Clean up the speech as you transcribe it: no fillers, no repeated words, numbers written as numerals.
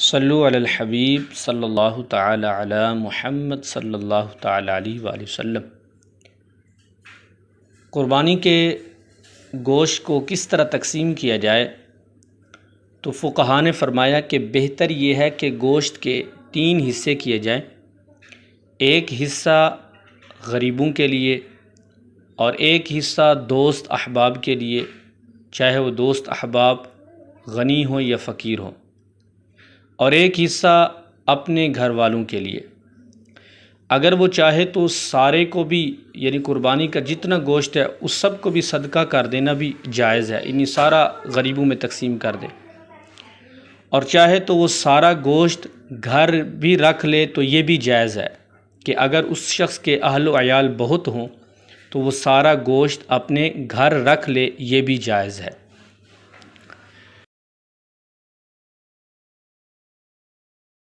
صلو علی الحبیب صلی اللہ تعالی علی محمد صلی اللہ تعالی علیہ وآلہ وسلم۔ قربانی کے گوشت کو کس طرح تقسیم کیا جائے تو فقہاء نے فرمایا کہ بہتر یہ ہے کہ گوشت کے 3 حصے کیے جائیں۔ ایک حصہ غریبوں کے لیے اور ایک حصہ دوست احباب کے لیے، چاہے وہ دوست احباب غنی ہوں یا فقیر ہوں، اور ایک حصہ اپنے گھر والوں کے لیے۔ اگر وہ چاہے تو سارے کو بھی، یعنی قربانی کا جتنا گوشت ہے اس سب کو بھی صدقہ کر دینا بھی جائز ہے، یعنی سارا غریبوں میں تقسیم کر دے، اور چاہے تو وہ سارا گوشت گھر بھی رکھ لے تو یہ بھی جائز ہے کہ اگر اس شخص کے اہل و عیال بہت ہوں تو وہ سارا گوشت اپنے گھر رکھ لے، یہ بھی جائز ہے۔